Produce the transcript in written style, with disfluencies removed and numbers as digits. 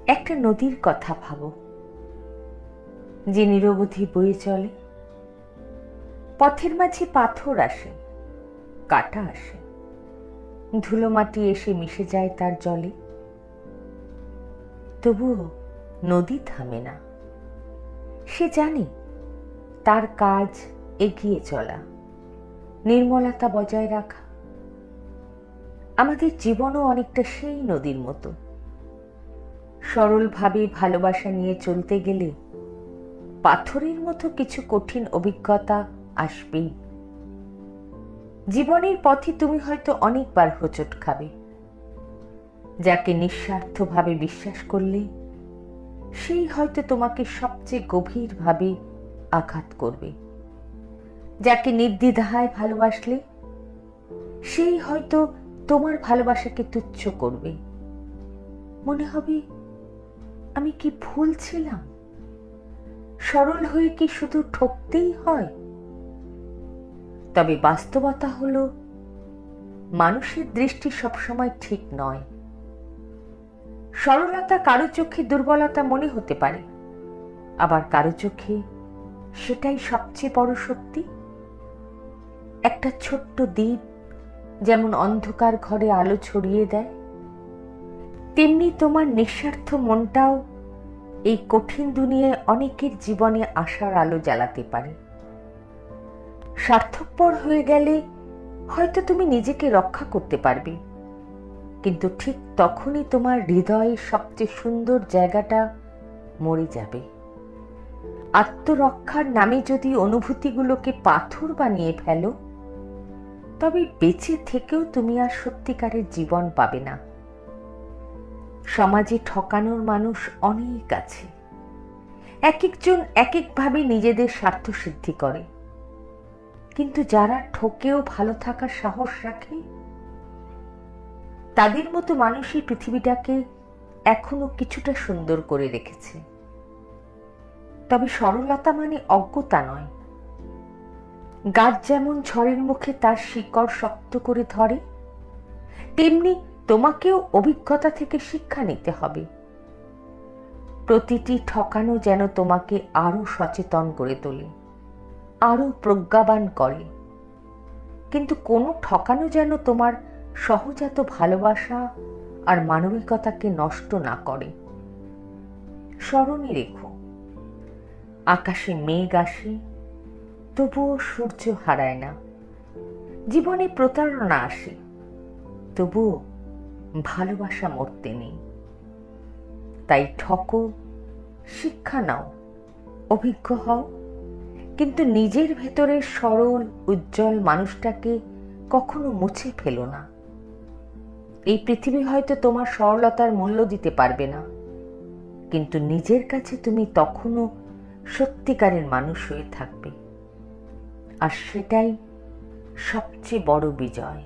একটা নদীর কথা ভাবো, যে নিরবধি বয়ে চলে। পথের মাঝে পাথর আসে, কাটা আসে, ধুলো মাটি এসে মিশে যায় তার জলে। তবুও নদী থামে না। সে জানে তার কাজ এগিয়ে চলা, নির্মলতা বজায় রাখা। আমাদের জীবনও অনেকটা সেই নদীর মতো। সরলভাবে ভালোবাসা নিয়ে চলতে গেলে পাথরের মতো কিছু কঠিন অভিজ্ঞতা আসবেই। জীবনের পথে তুমি হয়তো অনেকবার হোঁচট খাবে। যাকে নিঃস্বার্থভাবে বিশ্বাস করলে সেই হয়তো তোমাকে সবচেয়ে গভীরভাবে আঘাত করবে। যাকে নির্দ্বিধায় ভালোবাসলে সেই হয়তো তোমার ভালোবাসাকে তুচ্ছ করবে। মনে হবে, আমি কি ভুল ছিলাম? সরল হয়ে কি শুধু ঠকতেই হয়? তবে বাস্তবতা হলো, মানুষের দৃষ্টি সবসময় ঠিক নয়। সরলতা কারো চোখে দুর্বলতা মনে হতে পারে, আবার কারো চোখে সেটাই সবচেয়ে বড় শক্তি। একটা ছোট্ট দ্বীপ যেমন অন্ধকার ঘরে আলো ছড়িয়ে দেয়, তেমনি তোমার নিঃস্বার্থ মনটাও এই কঠিন দুনিয়ায় অনেকের জীবনে আশার আলো জ্বালাতে পারে। স্বার্থপর হয়ে গেলে হয়তো তুমি নিজেকে রক্ষা করতে পারবে, কিন্তু ঠিক তখনই তোমার হৃদয়ের সবচেয়ে সুন্দর জায়গাটা মরে যাবে। আত্মরক্ষার নামে যদি অনুভূতিগুলোকে পাথর বানিয়ে ফেলো, তবে বেঁচে থেকেও তুমি আর সত্যিকারের জীবন পাবে না। সমাজে ঠকানোর মানুষ অনেক আছে। এক একজন এক একভাবে নিজেদের স্বার্থ সিদ্ধি করে, কিন্তু যারা ঠকেও ভালো থাকার সাহস রাখে, তাদের মতো মানুষই পৃথিবীটাকে এখনো কিছুটা সুন্দর করে রেখেছে। তবে সরলতা মানে অজ্ঞতা নয়। গাছ যেমন ঝড়ের মুখে তার শিকড় শক্ত করে ধরে, তেমনি তোমাকেও অভিজ্ঞতা থেকে শিক্ষা নিতে হবে। প্রতিটি ঠকানো যেন তোমাকে আরো সচেতন করে তোলে, আরো প্রজ্ঞাবান করে, কিন্তু কোনো ঠকানো যেন তোমার সহজাত ভালোবাসা আর মানবিকতাকে নষ্ট না করে। স্মরণে রেখো, আকাশে মেঘ আসে, তবুও সূর্য হারায় না। জীবনে প্রতারণা আসে, তবুও ভালোবাসা মরতে নেই। তাই ঠকো, শিক্ষা নাও, অভিজ্ঞ হও, কিন্তু নিজের ভেতরের সরল উজ্জ্বল মানুষটাকে কখনো মুছে ফেলো না। এই পৃথিবী হয়তো তোমার সরলতার মূল্য দিতে পারবে না, কিন্তু নিজের কাছে তুমি তখনও সত্যিকারের মানুষ হয়ে থাকবে, আর সেটাই সবচেয়ে বড় বিজয়।